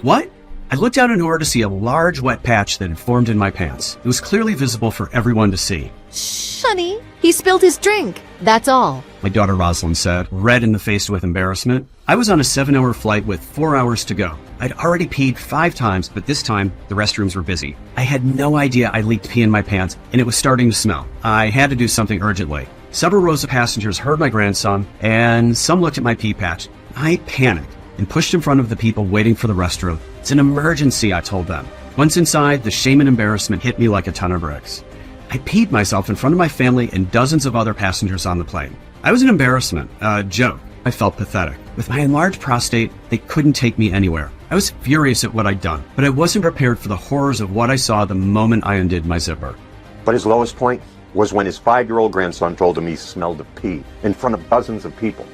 What? I looked out in order to see a large wet patch that had formed in my pants. It was clearly visible for everyone to see. Shh, honey. He spilled his drink. That's all. My daughter Rosalind said, red in the face with embarrassment. I was on a 7-hour flight with 4 hours to go. I'd already peed 5 times, but this time the restrooms were busy. I had no idea I leaked pee in my pants, and it was starting to smell. I had to do something urgently. Several rows of passengers heard my grandson, and some looked at my pee patch. I panicked and pushed in front of the people waiting for the restroom. It's an emergency, I told them. Once inside, the shame and embarrassment hit me like a ton of bricks. I peed myself in front of my family and dozens of other passengers on the plane. I was an embarrassment, a joke. I felt pathetic. With my enlarged prostate, they couldn't take me anywhere. I was furious at what I'd done, but I wasn't prepared for the horrors of what I saw the moment I undid my zipper. But his lowest point was when his 5-year-old grandson told him he smelled of pee in front of dozens of people.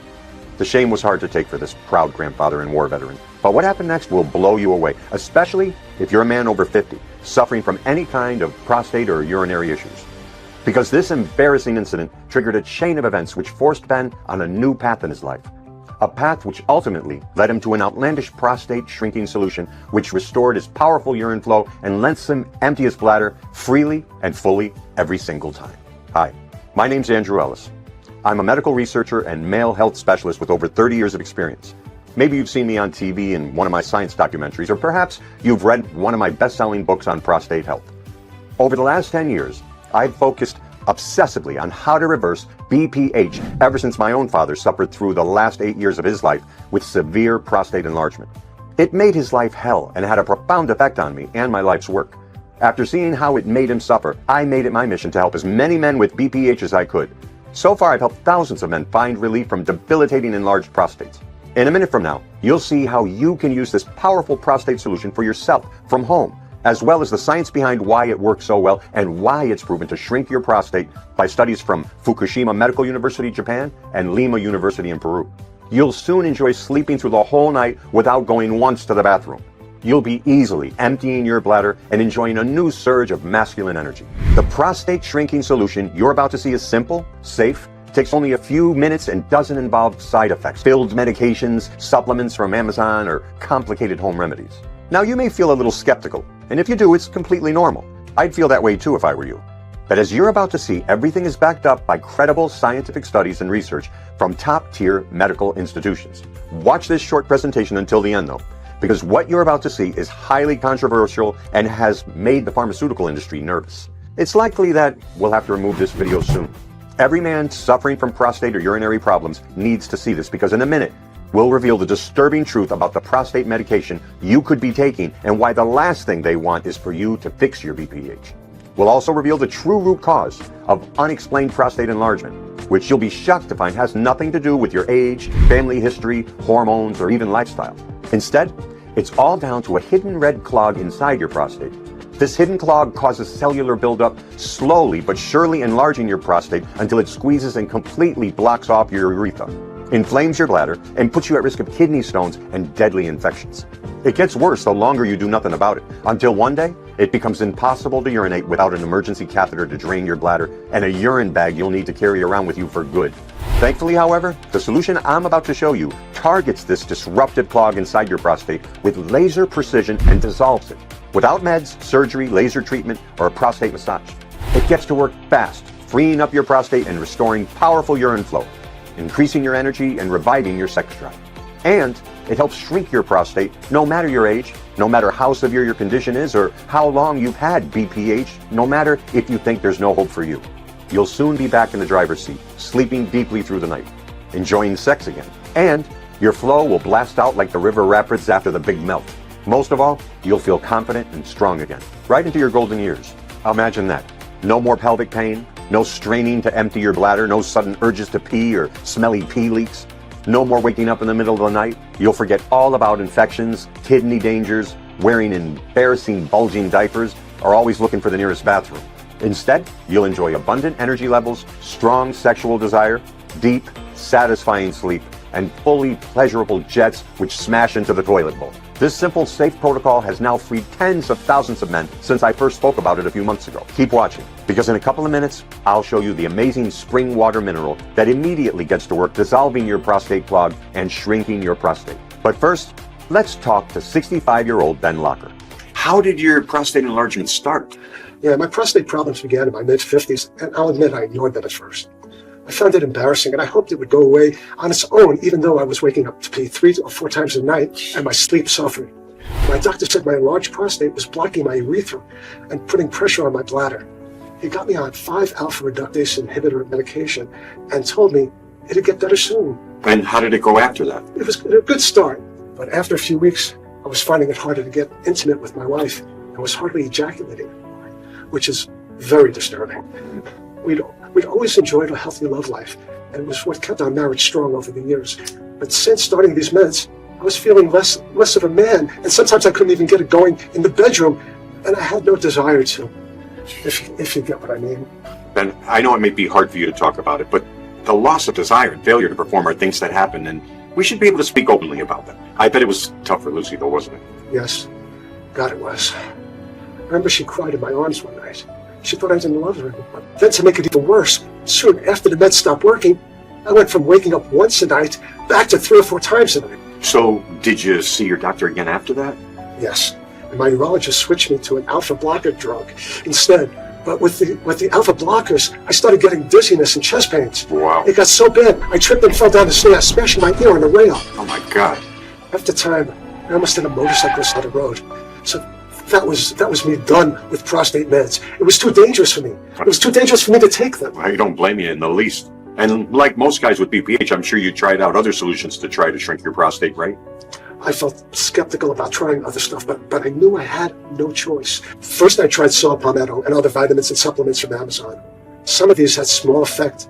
The shame was hard to take for this proud grandfather and war veteran. But what happened next will blow you away, especially if you're a man over 50, suffering from any kind of prostate or urinary issues. Because this embarrassing incident triggered a chain of events which forced Ben on a new path in his life. A path which ultimately led him to an outlandish prostate shrinking solution which restored his powerful urine flow and lets him empty his bladder freely and fully every single time. Hi, my name's Andrew Ellis. I'm a medical researcher and male health specialist with over 30 years of experience. Maybe you've seen me on TV in one of my science documentaries, or perhaps you've read one of my best-selling books on prostate health. Over the last 10 years, I've focused obsessively on how to reverse BPH ever since my own father suffered through the last 8 years of his life with severe prostate enlargement. It made his life hell and had a profound effect on me and my life's work. After seeing how it made him suffer, I made it my mission to help as many men with BPH as I could. So far, I've helped thousands of men find relief from debilitating enlarged prostates. In a minute from now, you'll see how you can use this powerful prostate solution for yourself from home, as well as the science behind why it works so well and why it's proven to shrink your prostate by studies from Fukushima Medical University, Japan, and Lima University in Peru. You'll soon enjoy sleeping through the whole night without going once to the bathroom. You'll be easily emptying your bladder and enjoying a new surge of masculine energy. The prostate shrinking solution you're about to see is simple, safe, takes only a few minutes, and doesn't involve side effects, filled medications, supplements from Amazon, or complicated home remedies. Now, you may feel a little skeptical, and if you do, it's completely normal. I'd feel that way too if I were you. But as you're about to see, everything is backed up by credible scientific studies and research from top-tier medical institutions. Watch this short presentation until the end, though, because what you're about to see is highly controversial and has made the pharmaceutical industry nervous. It's likely that we'll have to remove this video soon. Every man suffering from prostate or urinary problems needs to see this, because in a minute, we'll reveal the disturbing truth about the prostate medication you could be taking and why the last thing they want is for you to fix your BPH. We'll also reveal the true root cause of unexplained prostate enlargement, which you'll be shocked to find has nothing to do with your age, family history, hormones, or even lifestyle. Instead, it's all down to a hidden red clog inside your prostate. This hidden clog causes cellular buildup, slowly but surely enlarging your prostate until it squeezes and completely blocks off your urethra, inflames your bladder, and puts you at risk of kidney stones and deadly infections. It gets worse the longer you do nothing about it, until one day it becomes impossible to urinate without an emergency catheter to drain your bladder and a urine bag you'll need to carry around with you for good. Thankfully, however, the solution I'm about to show you targets this disruptive clog inside your prostate with laser precision and dissolves it, without meds, surgery, laser treatment, or a prostate massage. It gets to work fast, freeing up your prostate and restoring powerful urine flow, increasing your energy and reviving your sex drive. And it helps shrink your prostate no matter your age, no matter how severe your condition is, or how long you've had BPH, no matter if you think there's no hope for you. You'll soon be back in the driver's seat, sleeping deeply through the night, enjoying sex again, and your flow will blast out like the river rapids after the big melt. Most of all, you'll feel confident and strong again, right into your golden years. Imagine that. No more pelvic pain, no straining to empty your bladder, no sudden urges to pee or smelly pee leaks. No more waking up in the middle of the night. You'll forget all about infections, kidney dangers, wearing embarrassing bulging diapers, or always looking for the nearest bathroom. Instead, you'll enjoy abundant energy levels, strong sexual desire, deep, satisfying sleep, and fully pleasurable jets which smash into the toilet bowl. This simple, safe protocol has now freed tens of thousands of men since I first spoke about it a few months ago. Keep watching, because in a couple of minutes, I'll show you the amazing spring water mineral that immediately gets to work dissolving your prostate clog and shrinking your prostate. But first, Let's talk to 65-year-old Ben Locker. How did your prostate enlargement start? Yeah, my prostate problems began in my mid-50s, and I'll admit I ignored them at first. I found it embarrassing, and I hoped it would go away on its own, even though I was waking up to pee 3 or 4 times a night and my sleep suffered. My doctor said my enlarged prostate was blocking my urethra and putting pressure on my bladder. He got me on 5-alpha reductase inhibitor medication and told me it'd get better soon. And how did it go after that? It was a good start, but after a few weeks, I was finding it harder to get intimate with my wife and was hardly ejaculating, which is very disturbing. We'd always enjoyed a healthy love life, and it was what kept our marriage strong over the years. But since starting these meds, I was feeling less of a man, and sometimes I couldn't even get it going in the bedroom, and I had no desire to, if you get what I mean. Ben, I know it may be hard for you to talk about it, but the loss of desire and failure to perform are things that happen, and we should be able to speak openly about them. I bet it was tough for Lucy, though, wasn't it? Yes. God, it was. I remember she cried in my arms one night. She thought I didn't love her anymore. Then to make it even worse, soon after the meds stopped working, I went from waking up once a night back to 3 or 4 times a night. So, did you see your doctor again after that? Yes. And my urologist switched me to an alpha blocker drug instead. But with the alpha blockers, I started getting dizziness and chest pains. Wow. It got so bad, I tripped and fell down the stairs, smashing my ear on a rail. Oh my God. After time, I almost hit a motorcyclist on the road. So that was me done with prostate meds. It was too dangerous for me. It was too dangerous for me to take them. I don't blame you in the least. And like most guys with BPH, I'm sure you tried out other solutions to try to shrink your prostate, right? I felt skeptical about trying other stuff, but I knew I had no choice. First, I tried saw palmetto and other vitamins and supplements from Amazon. Some of these had small effect,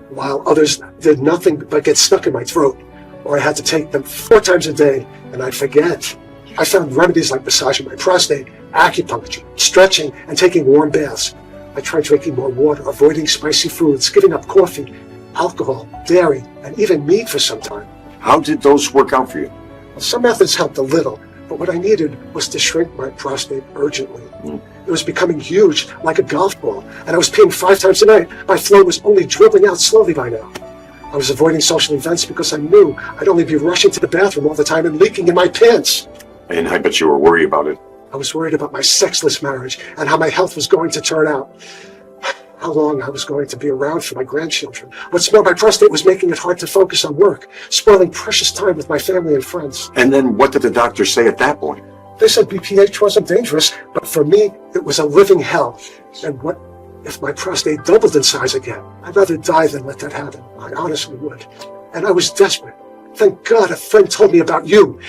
while others did nothing but get stuck in my throat, or I had to take them 4 times a day, and I'd forget. I found remedies like massaging my prostate, acupuncture, stretching, and taking warm baths. I tried drinking more water, avoiding spicy foods, giving up coffee, alcohol, dairy, and even meat for some time. How did those work out for you? Some methods helped a little, but what I needed was to shrink my prostate urgently. It was becoming huge, like a golf ball, and I was peeing 5 times a night. My flow was only dribbling out slowly by now. I was avoiding social events because I knew I'd only be rushing to the bathroom all the time and leaking in my pants. And I bet you were worried about it. I was worried about my sexless marriage and how my health was going to turn out. How long I was going to be around for my grandchildren. What's more, my prostate was making it hard to focus on work, spoiling precious time with my family and friends. And then what did the doctor say at that point? They said BPH wasn't dangerous, but for me, it was a living hell. And what if my prostate doubled in size again? I'd rather die than let that happen. I honestly would. And I was desperate. Thank God a friend told me about you.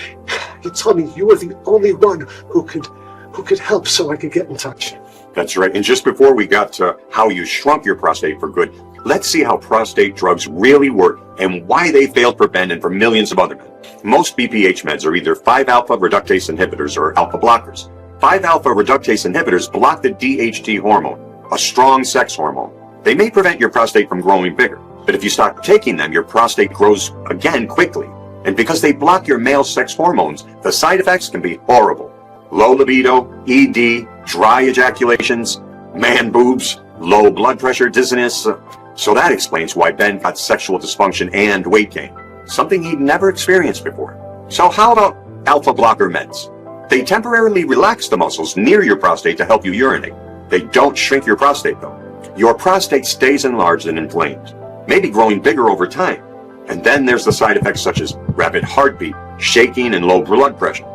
He told me you were the only one who could help so I could get in touch. That's right. And just before we got to how you shrunk your prostate for good, let's see how prostate drugs really work and why they failed for Ben and for millions of other men. Most BPH meds are either 5-alpha reductase inhibitors or alpha blockers. 5-alpha reductase inhibitors block the DHT hormone, a strong sex hormone. They may prevent your prostate from growing bigger, but if you stop taking them, your prostate grows again quickly. And because they block your male sex hormones, the side effects can be horrible. Low libido, ED, dry ejaculations, man boobs, low blood pressure, dizziness. So that explains why Ben got sexual dysfunction and weight gain, something he'd never experienced before. So how about alpha blocker meds? They temporarily relax the muscles near your prostate to help you urinate. They don't shrink your prostate though. Your prostate stays enlarged and inflamed, maybe growing bigger over time. And then there's the side effects such as rapid heartbeat, shaking, and low blood pressure.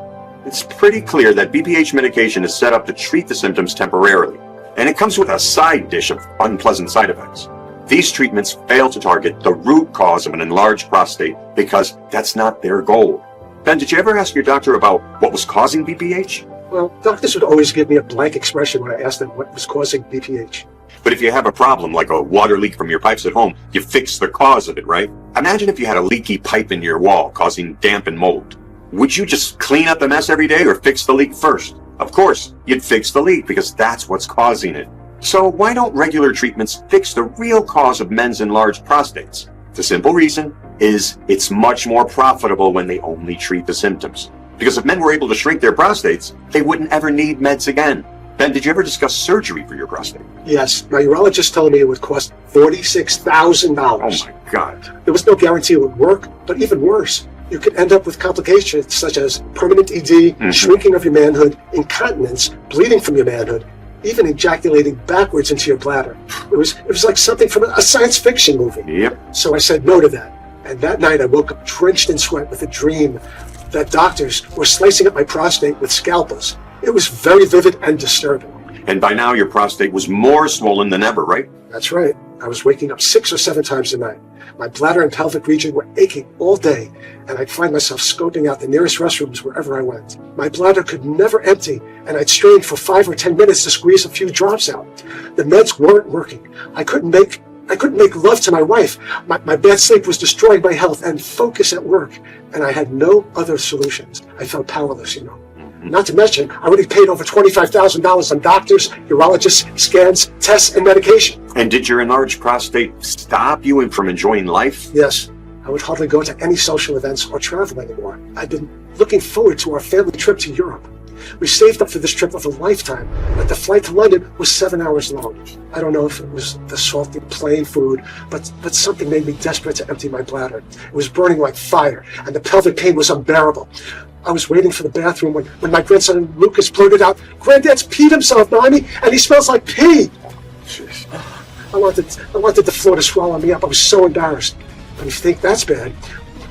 It's pretty clear that BPH medication is set up to treat the symptoms temporarily, and it comes with a side dish of unpleasant side effects. These treatments fail to target the root cause of an enlarged prostate because that's not their goal. Ben, did you ever ask your doctor about what was causing BPH? Well, doctors would always give me a blank expression when I asked them what was causing BPH. But if you have a problem like a water leak from your pipes at home, you fix the cause of it, right? Imagine if you had a leaky pipe in your wall causing damp and mold. Would you just clean up the mess every day or fix the leak first? Of course, you'd fix the leak because that's what's causing it. So why don't regular treatments fix the real cause of men's enlarged prostates? The simple reason is it's much more profitable when they only treat the symptoms. Because if men were able to shrink their prostates, they wouldn't ever need meds again. Ben, did you ever discuss surgery for your prostate? Yes, my urologist told me it would cost $46,000. Oh my God. There was no guarantee it would work, but even worse, you could end up with complications such as permanent ED, shrinking of your manhood, incontinence, bleeding from your manhood, even ejaculating backwards into your bladder. It was like something from a science fiction movie. Yep. So I said no to that. And that night I woke up drenched in sweat with a dream that doctors were slicing up my prostate with scalpels. It was very vivid and disturbing. And by now your prostate was more swollen than ever, right? That's right. I was waking up 6 or 7 times a night. My bladder and pelvic region were aching all day, and I'd find myself scoping out the nearest restrooms wherever I went. My bladder could never empty, and I'd strain for 5 or 10 minutes to squeeze a few drops out. The meds weren't working. I couldn't make love to my wife. My bad sleep was destroying my health and focus at work, and I had no other solutions. I felt powerless, you know. Not to mention, I already paid over $25,000 on doctors, urologists, scans, tests, and medication. And did your enlarged prostate stop you from enjoying life? Yes, I would hardly go to any social events or travel anymore. I'd been looking forward to our family trip to Europe. We saved up for this trip of a lifetime, but the flight to London was 7 hours long. I don't know if it was the salty plain food, but something made me desperate to empty my bladder. It was burning like fire, and the pelvic pain was unbearable. I was waiting for the bathroom when my grandson Lucas blurted out, "Granddad's peed himself, Mommy, and he smells like pee." I wanted the floor to swallow me up. I was so embarrassed. When you think that's bad,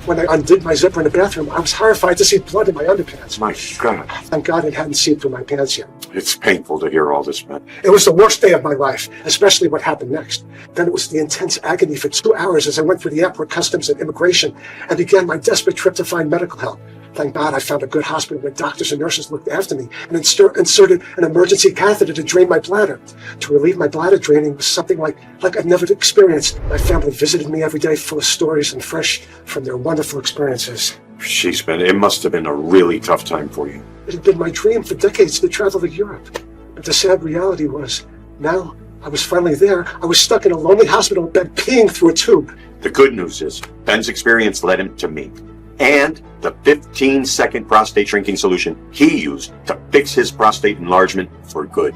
when I undid my zipper in the bathroom, I was horrified to see blood in my underpants. My God. Thank God it hadn't seeped through my pants yet. It's painful to hear all this, man. It was the worst day of my life, especially what happened next. Then it was the intense agony for 2 hours as I went through the airport customs and immigration and began my desperate trip to find medical help. Thank God I found a good hospital where doctors and nurses looked after me and inserted an emergency catheter to drain my bladder. To relieve my bladder draining was something like I'd never experienced. My family visited me every day full of stories and fresh from their wonderful experiences. Jeez, man, it must have been a really tough time for you. It had been my dream for decades to travel to Europe. But the sad reality was, now I was finally there. I was stuck in a lonely hospital bed peeing through a tube. The good news is, Ben's experience led him to me. And the 15-second prostate shrinking solution he used to fix his prostate enlargement for good.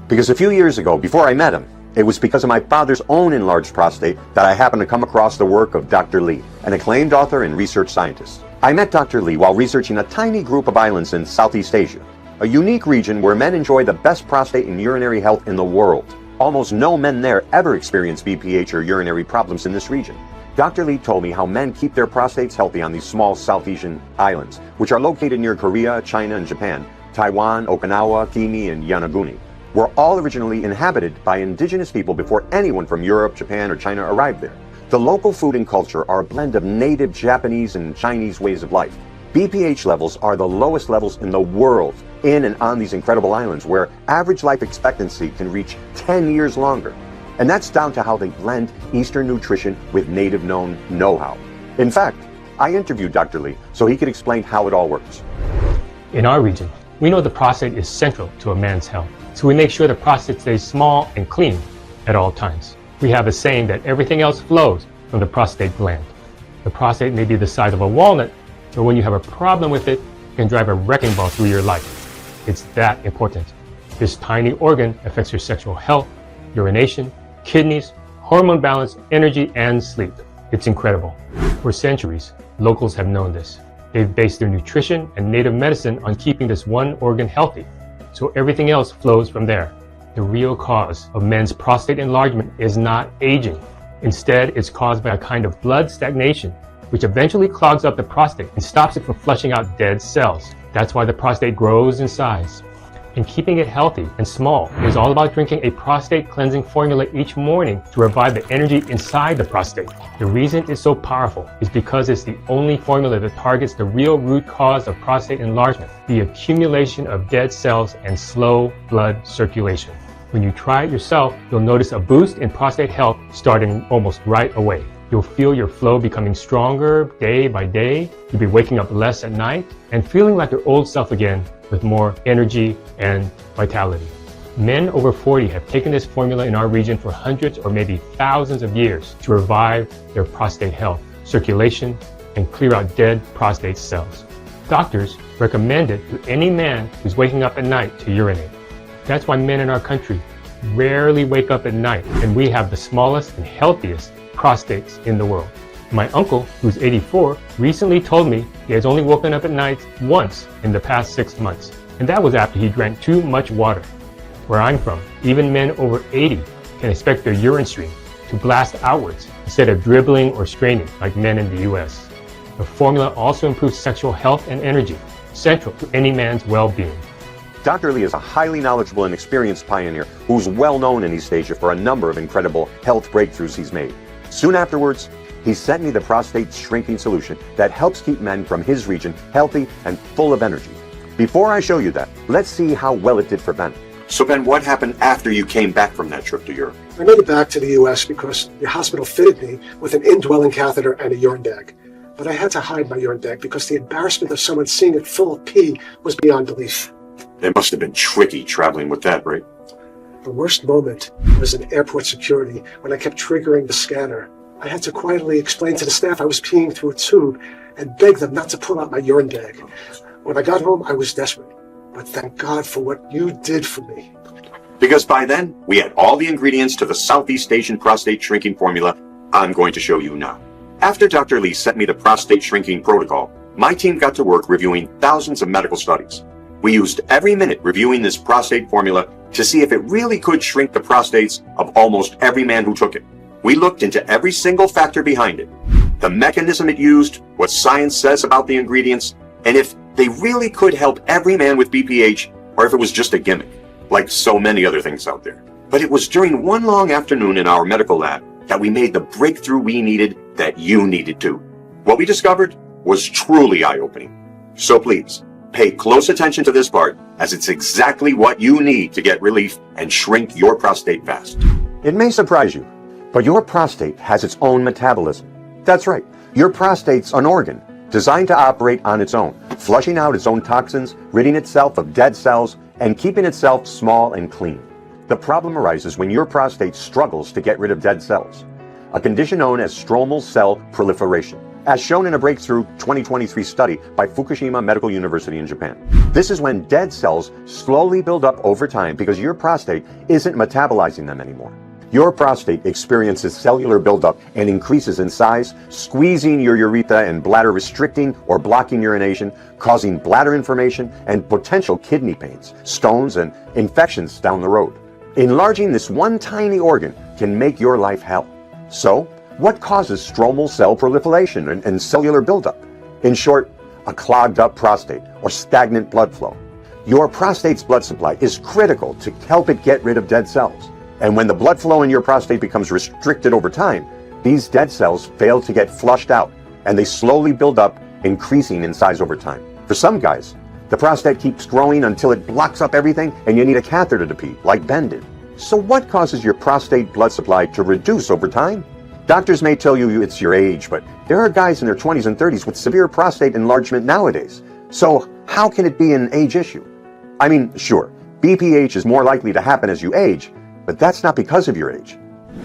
Because a few years ago, before I met him, it was because of my father's own enlarged prostate that I happened to come across the work of Dr. Lee, an acclaimed author and research scientist. I met Dr. Lee while researching a tiny group of islands in Southeast Asia, a unique region where men enjoy the best prostate and urinary health in the world. Almost no men there ever experience BPH or urinary problems in this region. Dr. Lee told me how men keep their prostates healthy on these small South Asian islands, which are located near Korea, China, and Japan, Taiwan, Okinawa, Kimi, and Yonaguni, were all originally inhabited by indigenous people before anyone from Europe, Japan, or China arrived there. The local food and culture are a blend of native Japanese and Chinese ways of life. BPH levels are the lowest levels in the world in and on these incredible islands, where average life expectancy can reach 10 years longer. And that's down to how they blend Eastern nutrition with native known know-how. In fact, I interviewed Dr. Lee so he could explain how it all works. In our region, we know the prostate is central to a man's health, so we make sure the prostate stays small and clean at all times. We have a saying that everything else flows from the prostate gland. The prostate may be the size of a walnut, but when you have a problem with it, it can drive a wrecking ball through your life. It's that important. This tiny organ affects your sexual health, urination, kidneys, hormone balance, energy, and sleep. It's incredible. For centuries, locals have known this. They've based their nutrition and native medicine on keeping this one organ healthy, so everything else flows from there. The real cause of men's prostate enlargement is not aging. Instead, it's caused by a kind of blood stagnation, which eventually clogs up the prostate and stops it from flushing out dead cells. That's why the prostate grows in size. And keeping it healthy and small is all about drinking a prostate cleansing formula each morning to revive the energy inside the prostate. The reason it's so powerful is because it's the only formula that targets the real root cause of prostate enlargement, the accumulation of dead cells and slow blood circulation. When you try it yourself, you'll notice a boost in prostate health starting almost right away. You'll feel your flow becoming stronger day by day. You'll be waking up less at night and feeling like your old self again with more energy and vitality. Men over 40 have taken this formula in our region for hundreds or maybe thousands of years to revive their prostate health, circulation, and clear out dead prostate cells. Doctors recommend it to any man who's waking up at night to urinate. That's why men in our country rarely wake up at night, and we have the smallest and healthiest prostates in the world. My uncle, who's 84, recently told me he has only woken up at night once in the past 6 months, and that was after he drank too much water. Where I'm from, even men over 80 can expect their urine stream to blast outwards instead of dribbling or straining like men in the US. The formula also improves sexual health and energy, central to any man's well-being. Dr. Lee is a highly knowledgeable and experienced pioneer who's well known in East Asia for a number of incredible health breakthroughs he's made. Soon afterwards, he sent me the prostate shrinking solution that helps keep men from his region healthy and full of energy. Before I show you that, let's see how well it did for Ben. So Ben, what happened after you came back from that trip to Europe? I made it back to the U.S. because the hospital fitted me with an indwelling catheter and a urine bag. But I had to hide my urine bag because the embarrassment of someone seeing it full of pee was beyond belief. It must have been tricky traveling with that, right? The worst moment was in airport security when I kept triggering the scanner. I had to quietly explain to the staff I was peeing through a tube and beg them not to pull out my urine bag. When I got home, I was desperate. But thank God for what you did for me. Because by then, we had all the ingredients to the Southeast Asian prostate shrinking formula I'm going to show you now. After Dr. Lee sent me the prostate shrinking protocol, my team got to work reviewing thousands of medical studies. We used every minute reviewing this prostate formula to see if it really could shrink the prostates of almost every man who took it. We looked into every single factor behind it, the mechanism it used, what science says about the ingredients, and if they really could help every man with BPH, or if it was just a gimmick, like so many other things out there. But it was during one long afternoon in our medical lab that we made the breakthrough we needed, that you needed too. What we discovered was truly eye-opening. So please, pay close attention to this part, as it's exactly what you need to get relief and shrink your prostate fast. It may surprise you, but your prostate has its own metabolism. That's right, your prostate's an organ designed to operate on its own, flushing out its own toxins, ridding itself of dead cells, and keeping itself small and clean. The problem arises when your prostate struggles to get rid of dead cells, a condition known as stromal cell proliferation, as shown in a breakthrough 2023 study by Fukushima Medical University in Japan. This is when dead cells slowly build up over time because your prostate isn't metabolizing them anymore. Your prostate experiences cellular buildup and increases in size, squeezing your urethra and bladder, restricting or blocking urination, causing bladder inflammation and potential kidney pains, stones, and infections down the road. Enlarging this one tiny organ can make your life hell. So, what causes stromal cell proliferation and cellular buildup? In short, a clogged up prostate or stagnant blood flow. Your prostate's blood supply is critical to help it get rid of dead cells. And when the blood flow in your prostate becomes restricted over time, these dead cells fail to get flushed out, and they slowly build up, increasing in size over time. For some guys, the prostate keeps growing until it blocks up everything and you need a catheter to pee, like Ben did. So what causes your prostate blood supply to reduce over time? Doctors may tell you it's your age, but there are guys in their 20s and 30s with severe prostate enlargement nowadays. So how can it be an age issue? I mean, sure, BPH is more likely to happen as you age, but that's not because of your age.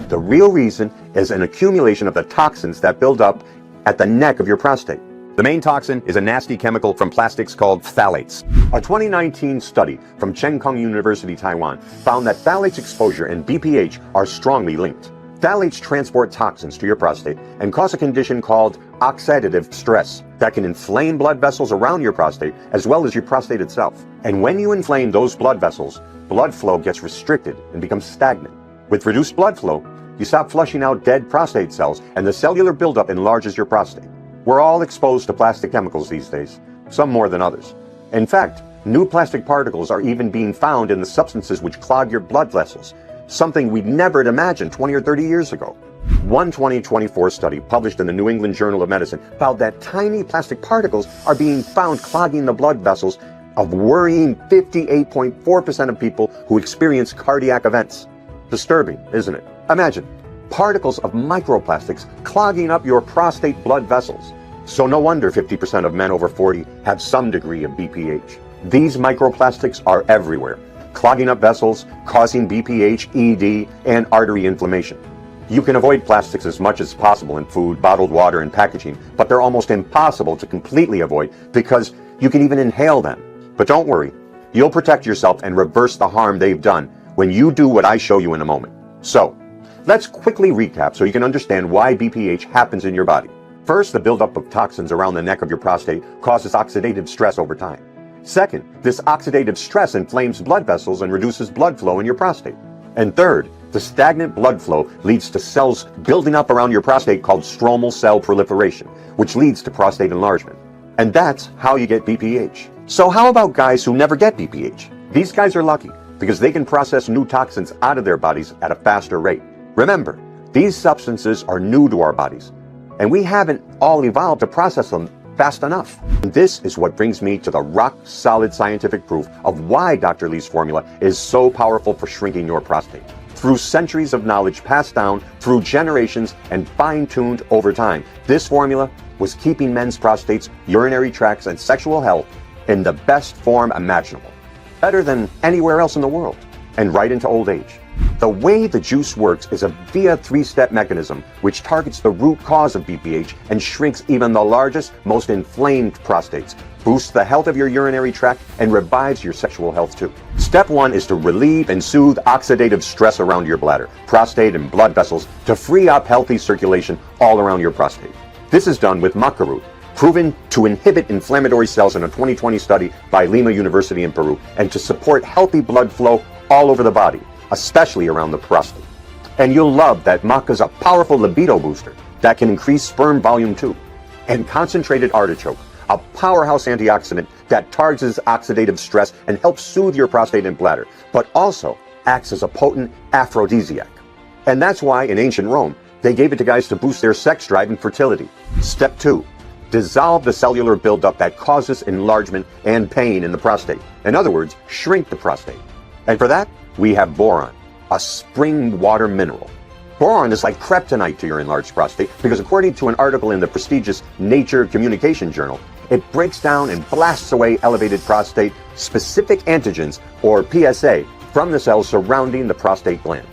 The real reason is an accumulation of the toxins that build up at the neck of your prostate. The main toxin is a nasty chemical from plastics called phthalates. A 2019 study from Cheng Kung University, Taiwan, found that phthalates exposure and BPH are strongly linked. Phthalates transport toxins to your prostate and cause a condition called oxidative stress that can inflame blood vessels around your prostate as well as your prostate itself. And when you inflame those blood vessels, blood flow gets restricted and becomes stagnant. With reduced blood flow, you stop flushing out dead prostate cells and the cellular buildup enlarges your prostate. We're all exposed to plastic chemicals these days, some more than others. In fact, new plastic particles are even being found in the substances which clog your blood vessels, something we'd never had imagined 20 or 30 years ago. One 2024 study published in the New England Journal of Medicine found that tiny plastic particles are being found clogging the blood vessels of worrying 58.4% of people who experience cardiac events. Disturbing, isn't it? Imagine particles of microplastics clogging up your prostate blood vessels. So no wonder 50% of men over 40 have some degree of BPH. These microplastics are everywhere, clogging up vessels, causing BPH, ED, and artery inflammation. You can avoid plastics as much as possible in food, bottled water, and packaging, but they're almost impossible to completely avoid because you can even inhale them. But don't worry, you'll protect yourself and reverse the harm they've done when you do what I show you in a moment. So, Let's quickly recap so you can understand why BPH happens in your body. First, the buildup of toxins around the neck of your prostate causes oxidative stress over time. Second, this oxidative stress inflames blood vessels and reduces blood flow in your prostate. And third, the stagnant blood flow leads to cells building up around your prostate called stromal cell proliferation, which leads to prostate enlargement. And that's how you get BPH. So how about guys who never get BPH? These guys are lucky because they can process new toxins out of their bodies at a faster rate. Remember, these substances are new to our bodies, and we haven't all evolved to process them fast enough. And this is what brings me to the rock-solid scientific proof of why Dr. Lee's formula is so powerful for shrinking your prostate. Through centuries of knowledge passed down through generations and fine-tuned over time, this formula was keeping men's prostates, urinary tracts, and sexual health in the best form imaginable. Better than anywhere else in the world, and right into old age. The way the juice works is via three-step mechanism which targets the root cause of BPH and shrinks even the largest, most inflamed prostates, boosts the health of your urinary tract, and revives your sexual health too. Step 1 is to relieve and soothe oxidative stress around your bladder, prostate, and blood vessels to free up healthy circulation all around your prostate. This is done with maca root, proven to inhibit inflammatory cells in a 2020 study by Lima University in Peru, and to support healthy blood flow all over the body, especially around the prostate. And you'll love that maca is a powerful libido booster that can increase sperm volume too. And concentrated artichoke, a powerhouse antioxidant that targets oxidative stress and helps soothe your prostate and bladder, but also acts as a potent aphrodisiac. And that's why in ancient Rome, they gave it to guys to boost their sex drive and fertility. Step 2, dissolve the cellular buildup that causes enlargement and pain in the prostate. In other words, shrink the prostate. And for that, we have boron, a spring water mineral. Boron is like kryptonite to your enlarged prostate because according to an article in the prestigious Nature Communication Journal, it breaks down and blasts away elevated prostate-specific antigens, or PSA, from the cells surrounding the prostate gland.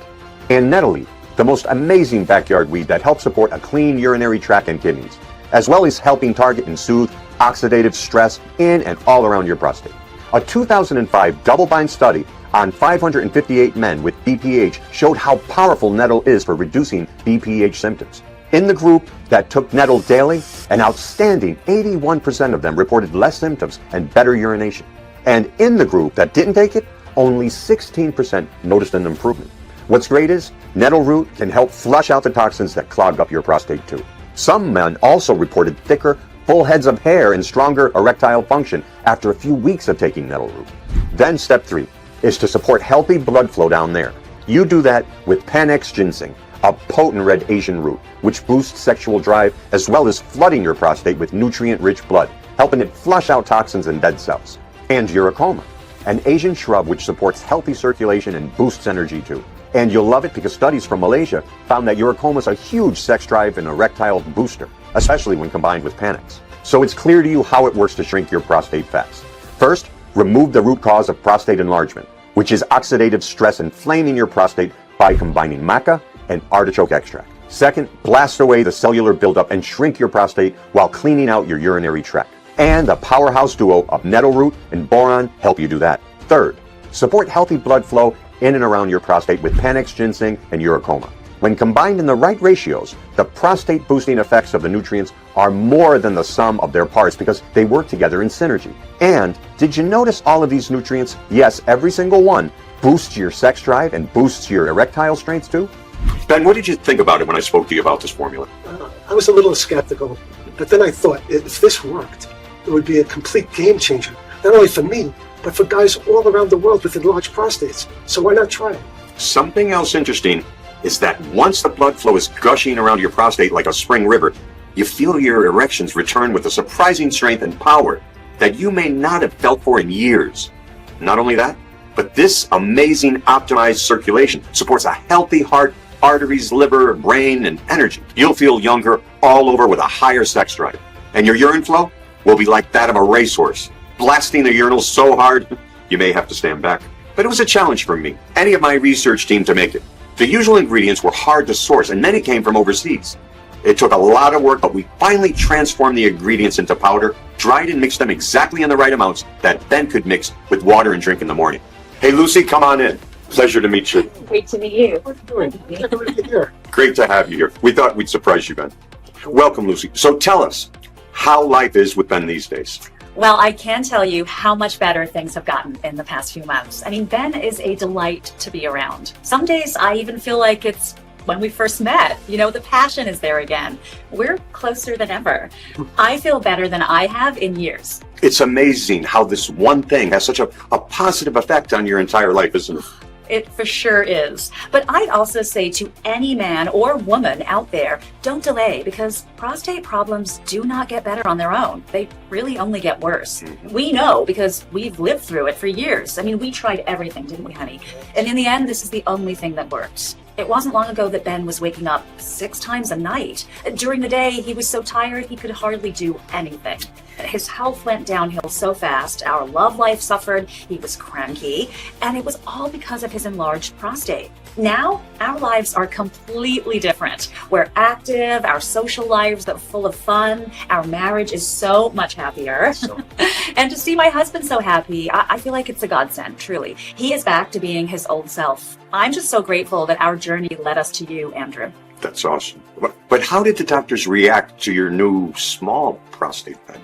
And nettle leaf, the most amazing backyard weed that helps support a clean urinary tract and kidneys, as well as helping target and soothe oxidative stress in and all around your prostate. A 2005 double-blind study on 558 men with BPH showed how powerful nettle is for reducing BPH symptoms. In the group that took nettle daily, an outstanding 81% of them reported less symptoms and better urination. And in the group that didn't take it, only 16% noticed an improvement. What's great is, nettle root can help flush out the toxins that clog up your prostate too. Some men also reported thicker, full heads of hair and stronger erectile function after a few weeks of taking nettle root. Then step 3 is to support healthy blood flow down there. You do that with Panax ginseng, a potent red Asian root, which boosts sexual drive as well as flooding your prostate with nutrient-rich blood, helping it flush out toxins and dead cells. And uricoma, an Asian shrub which supports healthy circulation and boosts energy too. And you'll love it because studies from Malaysia found that uricoma is a huge sex drive and erectile booster, especially when combined with Panax. So it's clear to you how it works to shrink your prostate fast. First, remove the root cause of prostate enlargement, which is oxidative stress inflaming your prostate by combining maca and artichoke extract. Second, blast away the cellular buildup and shrink your prostate while cleaning out your urinary tract. And the powerhouse duo of nettle root and boron help you do that. Third, support healthy blood flow in and around your prostate with Panax ginseng and uricoma. When combined in the right ratios, the prostate boosting effects of the nutrients are more than the sum of their parts because they work together in synergy. And did you notice all of these nutrients? Yes, every single one boosts your sex drive and boosts your erectile strength too. Ben, what did you think about it when I spoke to you about this formula? I was a little skeptical, but then I thought if this worked, it would be a complete game changer, not only for me, but for guys all around the world with enlarged prostates. So why not try it? Something else interesting is that once the blood flow is gushing around your prostate like a spring river, you feel your erections return with a surprising strength and power that you may not have felt for in years. Not only that, but this amazing optimized circulation supports a healthy heart, arteries, liver, brain, and energy. You'll feel younger all over with a higher sex drive. And your urine flow will be like that of a racehorse, blasting the urinal so hard, you may have to stand back. But it was a challenge for me, any of my research team to make it. The usual ingredients were hard to source, and many came from overseas. It took a lot of work, but we finally transformed the ingredients into powder, dried and mixed them exactly in the right amounts that Ben could mix with water and drink in the morning. Hey, Lucy, come on in. Pleasure to meet you. Great to meet you. What are you doing? You're not going to be here. Great to have you here. We thought we'd surprise you, Ben. Welcome, Lucy. So tell us how life is with Ben these days. Well, I can tell you how much better things have gotten in the past few months. I mean, Ben is a delight to be around. Some days I even feel like it's when we first met. You know, the passion is there again. We're closer than ever. I feel better than I have in years. It's amazing how this one thing has such a positive effect on your entire life, isn't it? It for sure is. But I'd also say to any man or woman out there, don't delay, because prostate problems do not get better on their own. They really only get worse. We know because we've lived through it for years. I mean, we tried everything, didn't we, honey? And in the end, this is the only thing that works. It wasn't long ago that Ben was waking up 6 times a night. During the day, he was so tired he could hardly do anything. His health went downhill so fast, our love life suffered, he was cranky, and it was all because of his enlarged prostate. Now, our lives are completely different. We're active, our social lives are full of fun, our marriage is so much happier. And to see my husband so happy, I feel like it's a godsend, truly. He is back to being his old self. I'm just so grateful that our journey led us to you, Andrew. That's awesome. But how did the doctors react to your new small prostate, Ben?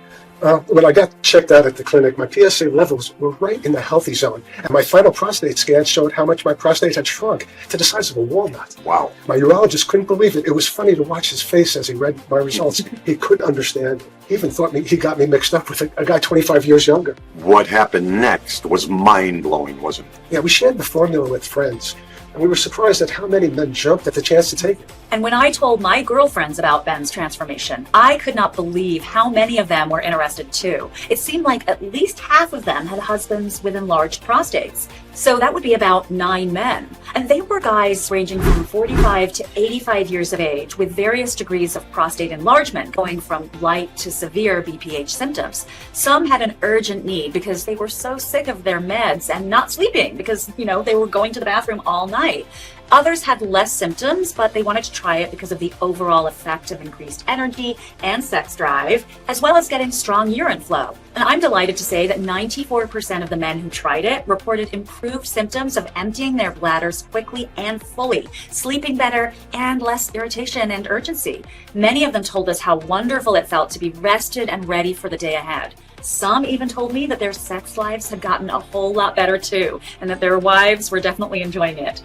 When I got checked out at the clinic, my PSA levels were right in the healthy zone, and my final prostate scan showed how much my prostate had shrunk to the size of a walnut. Wow. My urologist couldn't believe it. It was funny to watch his face as he read my results. He couldn't understand. He even thought he got me mixed up with a guy 25 years younger. What happened next was mind-blowing, wasn't it? Yeah, we shared the formula with friends, and we were surprised at how many men jumped at the chance to take it. And when I told my girlfriends about Ben's transformation, I could not believe how many of them were interested too. It seemed like at least half of them had husbands with enlarged prostates. So that would be about 9 men. And they were guys ranging from 45 to 85 years of age with various degrees of prostate enlargement, going from light to severe BPH symptoms. Some had an urgent need because they were so sick of their meds and not sleeping because, they were going to the bathroom all night. Others had less symptoms, but they wanted to try it because of the overall effect of increased energy and sex drive, as well as getting strong urine flow. And I'm delighted to say that 94% of the men who tried it reported improved symptoms of emptying their bladders quickly and fully, sleeping better, and less irritation and urgency. Many of them told us how wonderful it felt to be rested and ready for the day ahead. Some even told me that their sex lives had gotten a whole lot better too, and that their wives were definitely enjoying it.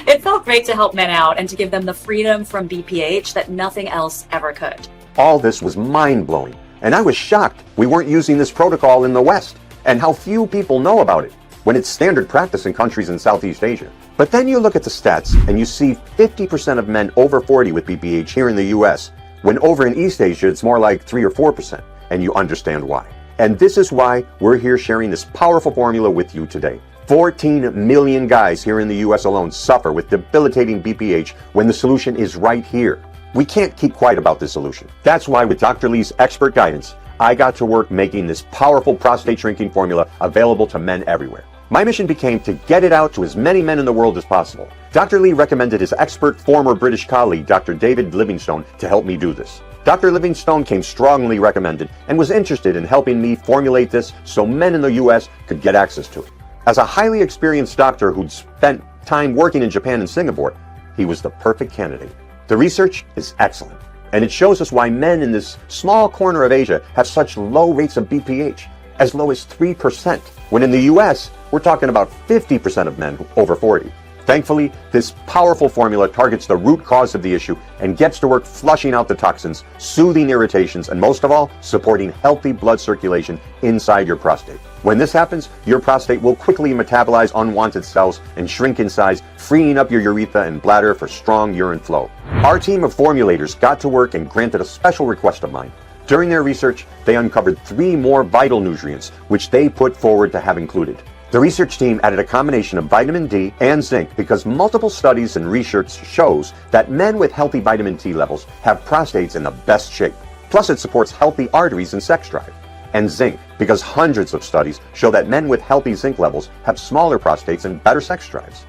It felt great to help men out and to give them the freedom from BPH that nothing else ever could. All this was mind-blowing, and I was shocked we weren't using this protocol in the West, and how few people know about it, when it's standard practice in countries in Southeast Asia. But then you look at the stats, and you see 50% of men over 40 with BPH here in the US, when over in East Asia it's more like 3 or 4%, and you understand why. And this is why we're here sharing this powerful formula with you today. 14 million guys here in the US alone suffer with debilitating BPH when the solution is right here. We can't keep quiet about this solution. That's why with Dr. Lee's expert guidance, I got to work making this powerful prostate shrinking formula available to men everywhere. My mission became to get it out to as many men in the world as possible. Dr. Lee recommended his expert former British colleague, Dr. David Livingstone, to help me do this. Dr. Livingstone came strongly recommended and was interested in helping me formulate this so men in the US could get access to it. As a highly experienced doctor who'd spent time working in Japan and Singapore, he was the perfect candidate. The research is excellent, and it shows us why men in this small corner of Asia have such low rates of BPH, as low as 3%, when in the US, we're talking about 50% of men over 40. Thankfully, this powerful formula targets the root cause of the issue and gets to work flushing out the toxins, soothing irritations, and most of all, supporting healthy blood circulation inside your prostate. When this happens, your prostate will quickly metabolize unwanted cells and shrink in size, freeing up your urethra and bladder for strong urine flow. Our team of formulators got to work and granted a special request of mine. During their research, they uncovered 3 more vital nutrients, which they put forward to have included. The research team added a combination of vitamin D and zinc because multiple studies and research shows that men with healthy vitamin D levels have prostates in the best shape. Plus, it supports healthy arteries and sex drive. And zinc, because hundreds of studies show that men with healthy zinc levels have smaller prostates and better sex drives.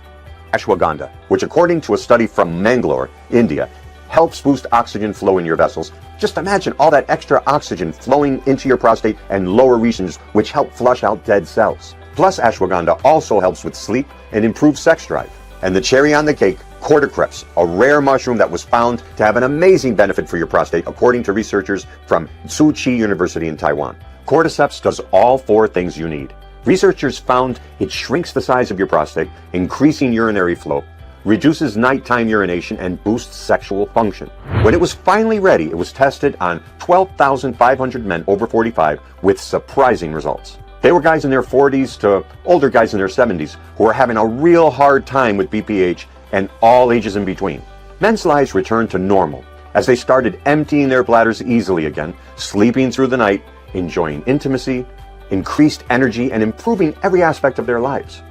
Ashwagandha, which according to a study from Mangalore, India, helps boost oxygen flow in your vessels. Just imagine all that extra oxygen flowing into your prostate and lower regions, which help flush out dead cells. Plus, ashwagandha also helps with sleep and improves sex drive. And the cherry on the cake, cordyceps, a rare mushroom that was found to have an amazing benefit for your prostate, according to researchers from Tsuchi University in Taiwan. Cordyceps does all 4 things you need. Researchers found it shrinks the size of your prostate, increasing urinary flow, reduces nighttime urination, and boosts sexual function. When it was finally ready, it was tested on 12,500 men over 45 with surprising results. They were guys in their 40s to older guys in their 70s who were having a real hard time with BPH, and all ages in between. Men's lives returned to normal as they started emptying their bladders easily again, sleeping through the night, enjoying intimacy, increased energy, and improving every aspect of their lives.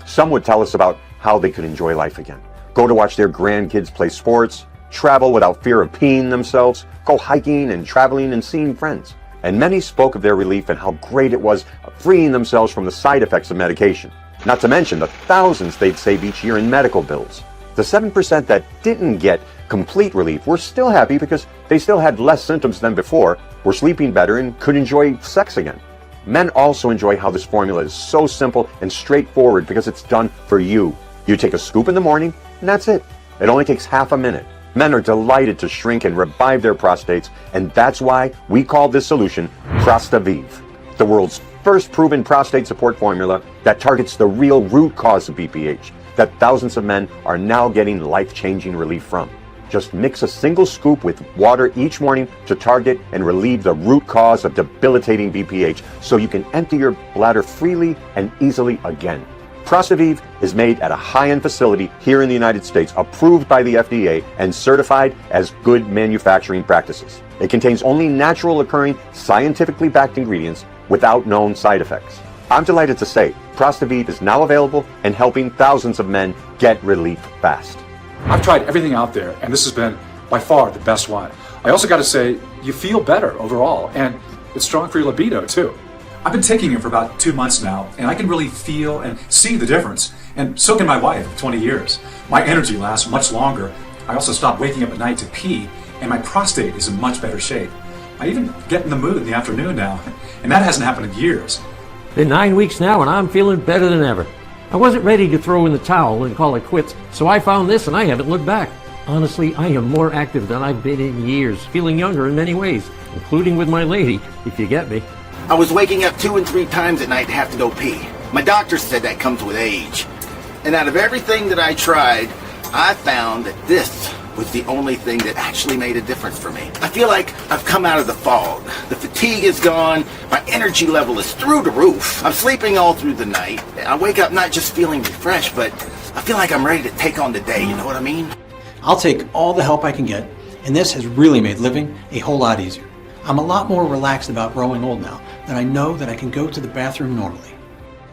Some would tell us about how they could enjoy life again, go to watch their grandkids play sports, travel without fear of peeing themselves, go hiking and traveling and seeing friends. And many spoke of their relief and how great it was freeing themselves from the side effects of medication, not to mention the thousands they'd save each year in medical bills. The 7% that didn't get complete relief were still happy because they still had less symptoms than before, were sleeping better, and could enjoy sex again. Men also enjoy how this formula is so simple and straightforward because it's done for you. You take a scoop in the morning, and that's it. It only takes half a minute. Men are delighted to shrink and revive their prostates, and that's why we call this solution ProstaVive, the world's first proven prostate support formula that targets the real root cause of BPH that thousands of men are now getting life-changing relief from. Just mix a single scoop with water each morning to target and relieve the root cause of debilitating BPH so you can empty your bladder freely and easily again. ProstaVive is made at a high-end facility here in the United States, approved by the FDA and certified as good manufacturing practices. It contains only natural occurring, scientifically backed ingredients without known side effects. I'm delighted to say ProstaVive is now available and helping thousands of men get relief fast. I've tried everything out there, and this has been by far the best one. I also got to say, you feel better overall, and it's strong for your libido too. I've been taking it for about 2 months now, and I can really feel and see the difference. And so can my wife of 20 years. My energy lasts much longer. I also stopped waking up at night to pee, and my prostate is in much better shape. I even get in the mood in the afternoon now, and that hasn't happened in years. Been 9 weeks now, and I'm feeling better than ever. I wasn't ready to throw in the towel and call it quits, so I found this and I haven't looked back. Honestly, I am more active than I've been in years, feeling younger in many ways, including with my lady, if you get me. I was waking up 2 and 3 times at night to have to go pee. My doctor said that comes with age. And out of everything that I tried, I found that this was the only thing that actually made a difference for me. I feel like I've come out of the fog. The fatigue is gone. My energy level is through the roof. I'm sleeping all through the night. I wake up not just feeling refreshed, but I feel like I'm ready to take on the day, you know what I mean? I'll take all the help I can get, and this has really made living a whole lot easier. I'm a lot more relaxed about growing old now, that I know that I can go to the bathroom normally.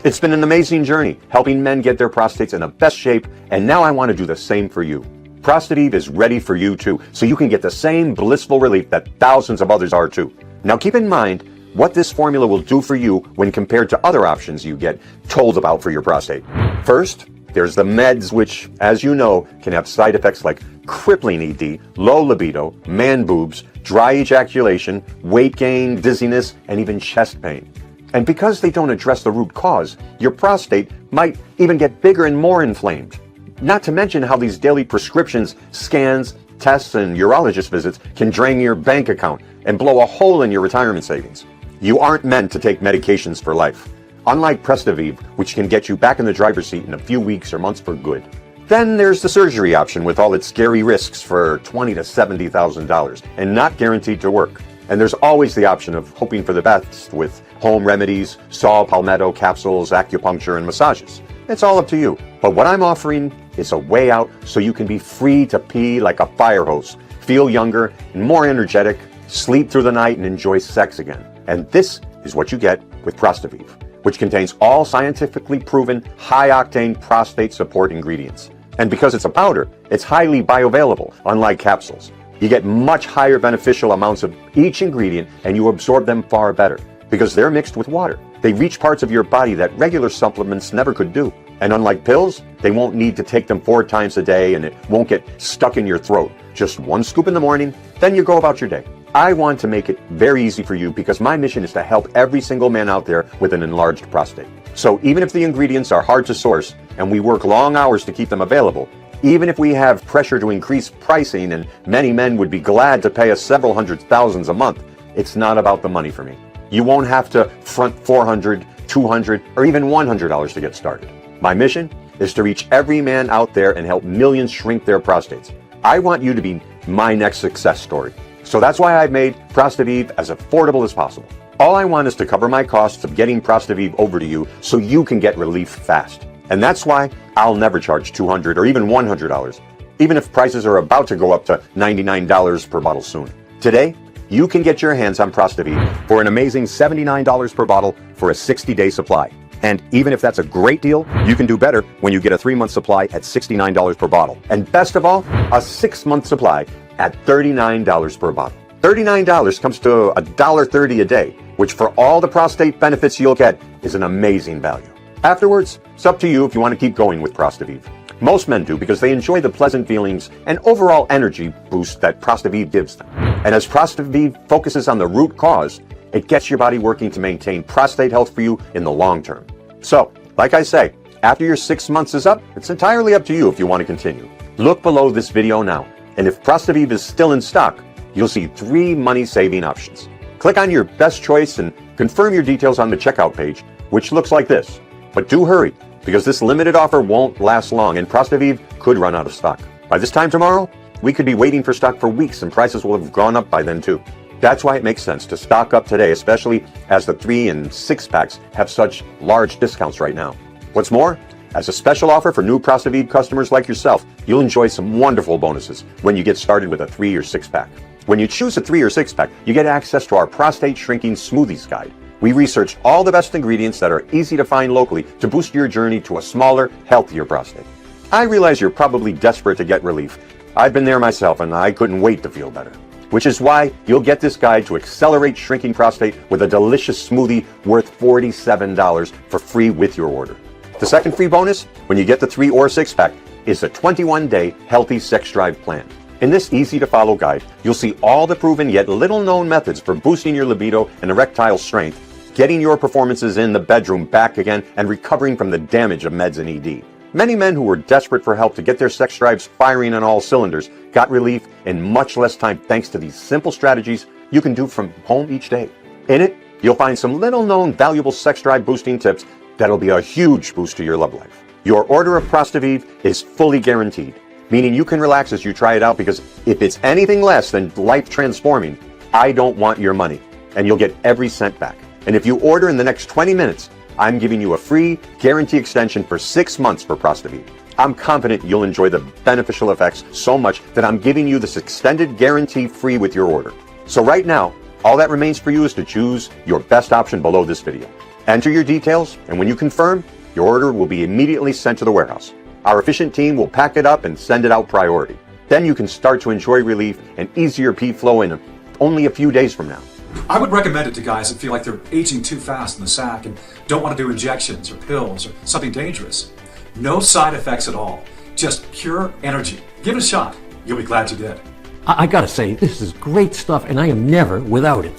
It's been an amazing journey, helping men get their prostates in the best shape, and now I want to do the same for you. ProstaVive is ready for you too, so you can get the same blissful relief that thousands of others are too. Now keep in mind what this formula will do for you when compared to other options you get told about for your prostate. First, there's the meds, which, as you know, can have side effects like crippling ED, low libido, man boobs, dry ejaculation, weight gain, dizziness, and even chest pain. And because they don't address the root cause, your prostate might even get bigger and more inflamed. Not to mention how these daily prescriptions, scans, tests, and urologist visits can drain your bank account and blow a hole in your retirement savings. You aren't meant to take medications for life, unlike ProstaVive, which can get you back in the driver's seat in a few weeks or months for good. Then there's the surgery option with all its scary risks for $20,000 to $70,000 and not guaranteed to work. And there's always the option of hoping for the best with home remedies, saw palmetto capsules, acupuncture, and massages. It's all up to you. But what I'm offering is a way out so you can be free to pee like a fire hose, feel younger and more energetic, sleep through the night, and enjoy sex again. And this is what you get with ProstaVive, which contains all scientifically proven high-octane prostate support ingredients. And because it's a powder, it's highly bioavailable, unlike capsules. You get much higher beneficial amounts of each ingredient and you absorb them far better because they're mixed with water. They reach parts of your body that regular supplements never could do. And unlike pills, they won't need to take them 4 times a day and it won't get stuck in your throat. Just 1 scoop in the morning, then you go about your day. I want to make it very easy for you because my mission is to help every single man out there with an enlarged prostate. So even if the ingredients are hard to source and we work long hours to keep them available, even if we have pressure to increase pricing and many men would be glad to pay us several hundred thousands a month, it's not about the money for me. You won't have to front $400, $200, or even $100 to get started. My mission is to reach every man out there and help millions shrink their prostates. I want you to be my next success story. So that's why I've made ProstaVive as affordable as possible. All I want is to cover my costs of getting ProstaVive over to you so you can get relief fast. And that's why I'll never charge $200 or even $100, even if prices are about to go up to $99 per bottle soon. Today, you can get your hands on ProstaVive for an amazing $79 per bottle for a 60-day supply. And even if that's a great deal, you can do better when you get a 3-month supply at $69 per bottle. And best of all, a 6-month supply at $39 per bottle. $39 comes to $1.30 a day, which for all the prostate benefits you'll get is an amazing value. Afterwards, it's up to you if you want to keep going with ProstaVive. Most men do because they enjoy the pleasant feelings and overall energy boost that ProstaVive gives them. And as ProstaVive focuses on the root cause, it gets your body working to maintain prostate health for you in the long term. So, like I say, after your 6 months is up, it's entirely up to you if you want to continue. Look below this video now, and if ProstaVive is still in stock, you'll see 3 money-saving options. Click on your best choice and confirm your details on the checkout page, which looks like this. But do hurry, because this limited offer won't last long and ProstaVive could run out of stock. By this time tomorrow, we could be waiting for stock for weeks and prices will have gone up by then too. That's why it makes sense to stock up today, especially as the 3 and 6 packs have such large discounts right now. What's more, as a special offer for new ProstaVive customers like yourself, you'll enjoy some wonderful bonuses when you get started with a 3 or 6 pack. When you choose a 3 or 6 pack, you get access to our prostate shrinking smoothies guide. We researched all the best ingredients that are easy to find locally to boost your journey to a smaller, healthier prostate. I realize you're probably desperate to get relief. I've been there myself and I couldn't wait to feel better. Which is why you'll get this guide to accelerate shrinking prostate with a delicious smoothie worth $47 for free with your order. The second free bonus, when you get the 3 or 6 pack, is a 21-day healthy sex drive plan. In this easy-to-follow guide, you'll see all the proven yet little-known methods for boosting your libido and erectile strength, getting your performances in the bedroom back again, and recovering from the damage of meds and ED. Many men who were desperate for help to get their sex drives firing on all cylinders got relief in much less time thanks to these simple strategies you can do from home each day. In it, you'll find some little-known valuable sex drive boosting tips that'll be a huge boost to your love life. Your order of ProstaVive is fully guaranteed, meaning you can relax as you try it out because if it's anything less than life-transforming, I don't want your money, and you'll get every cent back. And if you order in the next 20 minutes, I'm giving you a free guarantee extension for 6 months for ProstaVive. I'm confident you'll enjoy the beneficial effects so much that I'm giving you this extended guarantee free with your order. So right now, all that remains for you is to choose your best option below this video. Enter your details, and when you confirm, your order will be immediately sent to the warehouse. Our efficient team will pack it up and send it out priority. Then you can start to enjoy relief and easier pee flow in only a few days from now. I would recommend it to guys that feel like they're aging too fast in the sack and don't want to do injections or pills or something dangerous. No side effects at all. Just pure energy. Give it a shot. You'll be glad you did. I gotta say, this is great stuff, and I am never without it.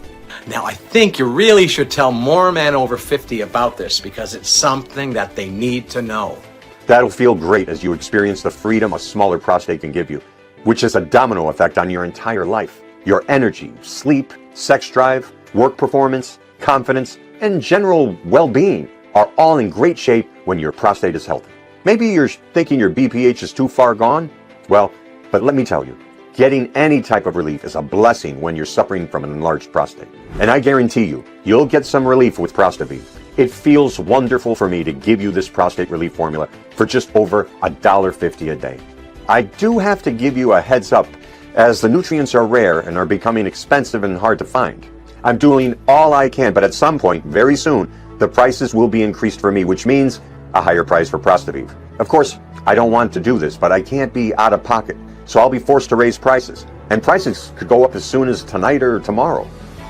Now, I think you really should tell more men over 50 about this because it's something that they need to know. That'll feel great as you experience the freedom a smaller prostate can give you, which has a domino effect on your entire life. Your energy, sleep, sex drive, work performance, confidence, and general well-being are all in great shape when your prostate is healthy. Maybe you're thinking your BPH is too far gone? Well, but let me tell you, getting any type of relief is a blessing when you're suffering from an enlarged prostate. And I guarantee you, you'll get some relief with ProstaVive. It feels wonderful for me to give you this prostate relief formula for just over $1.50 a day. I do have to give you a heads up, as the nutrients are rare and are becoming expensive and hard to find. I'm doing all I can, but at some point, very soon, the prices will be increased for me, which means a higher price for ProstaVive. Of course, I don't want to do this, but I can't be out of pocket, so I'll be forced to raise prices. And prices could go up as soon as tonight or tomorrow.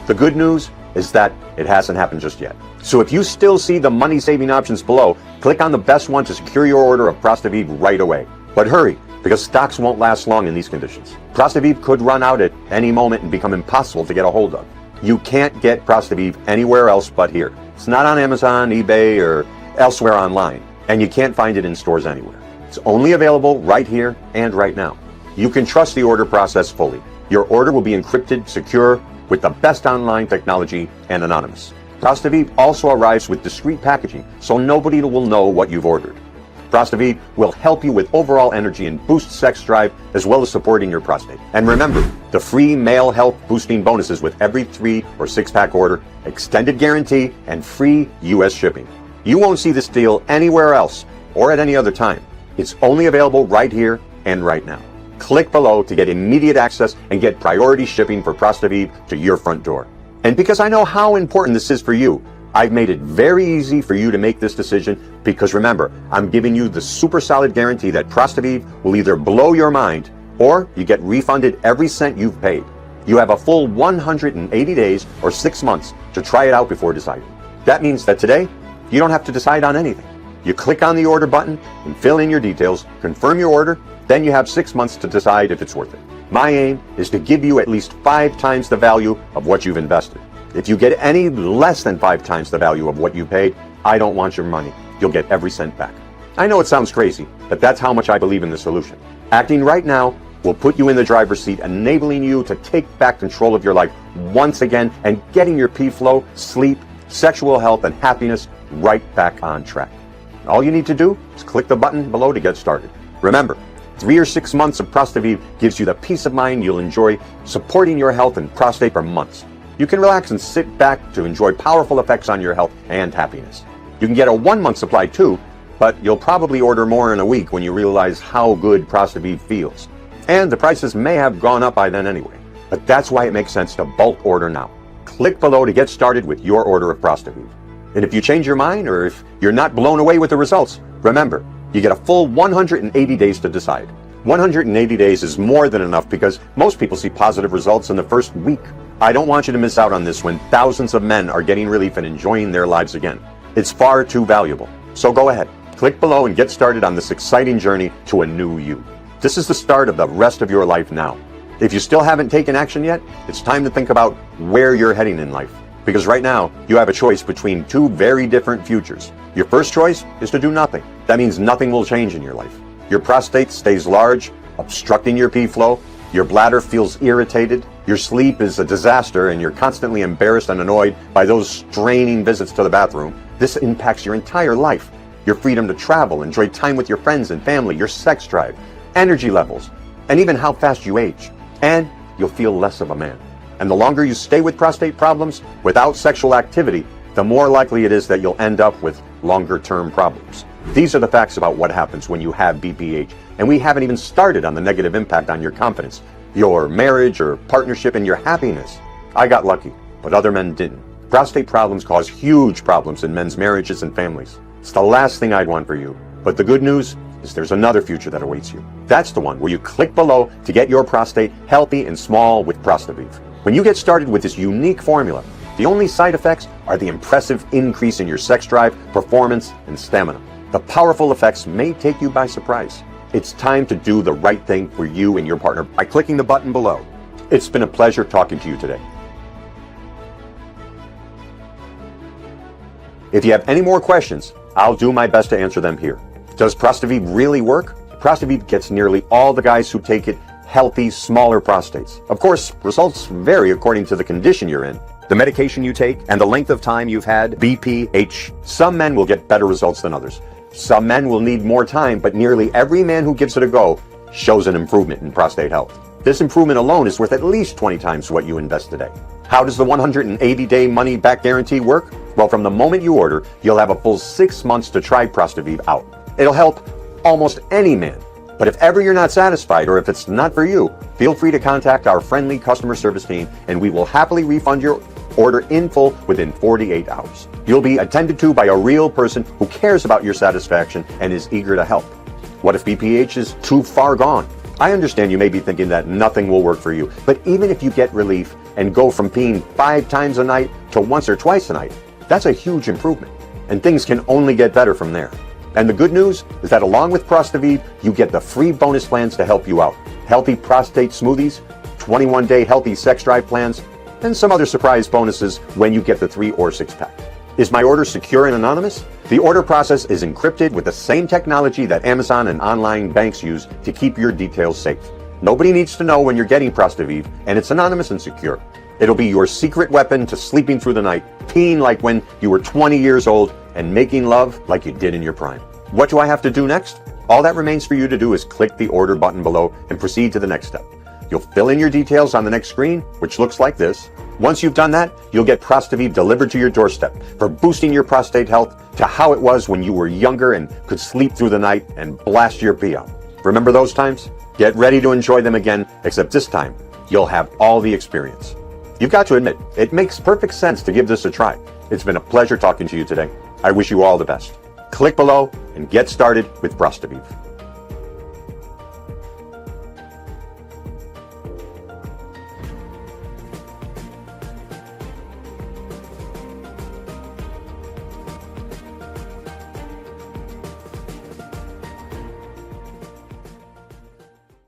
The good news is that it hasn't happened just yet. So if you still see the money-saving options below, click on the best one to secure your order of ProstaVive right away. But hurry, because stocks won't last long in these conditions. ProstaVive could run out at any moment and become impossible to get a hold of. You can't get ProstaVive anywhere else but here. It's not on Amazon, eBay, or elsewhere online, and you can't find it in stores anywhere. It's only available right here and right now. You can trust the order process fully. Your order will be encrypted, secure, with the best online technology, and anonymous. ProstaVive also arrives with discreet packaging, so nobody will know what you've ordered. ProstaVive will help you with overall energy and boost sex drive, as well as supporting your prostate. And remember, the free male health boosting bonuses with every 3 or 6-pack order, extended guarantee, and free U.S. shipping. You won't see this deal anywhere else or at any other time. It's only available right here and right now. Click below to get immediate access and get priority shipping for ProstaVive to your front door. And because I know how important this is for you, I've made it very easy for you to make this decision, because remember, I'm giving you the super solid guarantee that ProstaVive will either blow your mind or you get refunded every cent you've paid. You have a full 180 days or 6 months to try it out before deciding. That means that today, you don't have to decide on anything. You click on the order button and fill in your details, confirm your order, then you have 6 months to decide if it's worth it. My aim is to give you at least 5 times the value of what you've invested. If you get any less than 5 times the value of what you paid, I don't want your money. You'll get every cent back. I know it sounds crazy, but that's how much I believe in the solution. Acting right now will put you in the driver's seat, enabling you to take back control of your life once again and getting your P-flow, sleep, sexual health, and happiness right back on track. All you need to do is click the button below to get started. Remember, 3 or 6 months of ProstaVive gives you the peace of mind you'll enjoy supporting your health and prostate for months. You can relax and sit back to enjoy powerful effects on your health and happiness. You can get a 1-month supply too, but you'll probably order more in a week when you realize how good ProstaVive feels. And the prices may have gone up by then anyway. But that's why it makes sense to bulk order now. Click below to get started with your order of ProstaVive. And if you change your mind, or if you're not blown away with the results, remember, you get a full 180 days to decide. 180 days is more than enough because most people see positive results in the first week. I don't want you to miss out on this when thousands of men are getting relief and enjoying their lives again. It's far too valuable. So go ahead, click below and get started on this exciting journey to a new you. This is the start of the rest of your life now. If you still haven't taken action yet, it's time to think about where you're heading in life. Because right now, you have a choice between 2 very different futures. Your first choice is to do nothing. That means nothing will change in your life. Your prostate stays large, obstructing your P-flow. Your bladder feels irritated. Your sleep is a disaster, and you're constantly embarrassed and annoyed by those straining visits to the bathroom. This impacts your entire life. Your freedom to travel, enjoy time with your friends and family, your sex drive, energy levels, and even how fast you age. And you'll feel less of a man. And the longer you stay with prostate problems without sexual activity, the more likely it is that you'll end up with longer-term problems. These are the facts about what happens when you have BPH, and we haven't even started on the negative impact on your confidence, your marriage or partnership, and your happiness. I got lucky, but other men didn't. Prostate problems cause huge problems in men's marriages and families. It's the last thing I'd want for you. But the good news is there's another future that awaits you. That's the one where you click below to get your prostate healthy and small with ProstaVive. When you get started with this unique formula, the only side effects are the impressive increase in your sex drive, performance, and stamina. The powerful effects may take you by surprise. It's time to do the right thing for you and your partner by clicking the button below. It's been a pleasure talking to you today. If you have any more questions, I'll do my best to answer them here. Does ProstaVive really work? ProstaVive gets nearly all the guys who take it healthy, smaller prostates. Of course, results vary according to the condition you're in, the medication you take, and the length of time you've had BPH. Some men will get better results than others. Some men will need more time, but nearly every man who gives it a go shows an improvement in prostate health. This improvement alone is worth at least 20 times what you invest today. How does the 180-day money-back guarantee work? Well, from the moment you order, you'll have a full 6 months to try ProstaVive out. It'll help almost any man. But if ever you're not satisfied, or if it's not for you, feel free to contact our friendly customer service team, and we will happily refund your order in full within 48 hours. You'll be attended to by a real person who cares about your satisfaction and is eager to help. What if BPH is too far gone? I understand you may be thinking that nothing will work for you, but even if you get relief and go from peeing 5 times a night to once or twice a night, that's a huge improvement, and things can only get better from there. And the good news is that along with ProstaVive, you get the free bonus plans to help you out. Healthy prostate smoothies, 21-day healthy sex drive plans, and some other surprise bonuses when you get the 3 or 6 pack. Is my order secure and anonymous? The order process is encrypted with the same technology that Amazon and online banks use to keep your details safe. Nobody needs to know when you're getting ProstaVive, and it's anonymous and secure. It'll be your secret weapon to sleeping through the night, peeing like when you were 20 years old, and making love like you did in your prime. What do I have to do next? All that remains for you to do is click the order button below and proceed to the next step. You'll fill in your details on the next screen, which looks like this. Once you've done that, you'll get ProstaVive delivered to your doorstep for boosting your prostate health to how it was when you were younger and could sleep through the night and blast your pee out. Remember those times? Get ready to enjoy them again, except this time, you'll have all the experience. You've got to admit, it makes perfect sense to give this a try. It's been a pleasure talking to you today. I wish you all the best. Click below and get started with ProstaVive.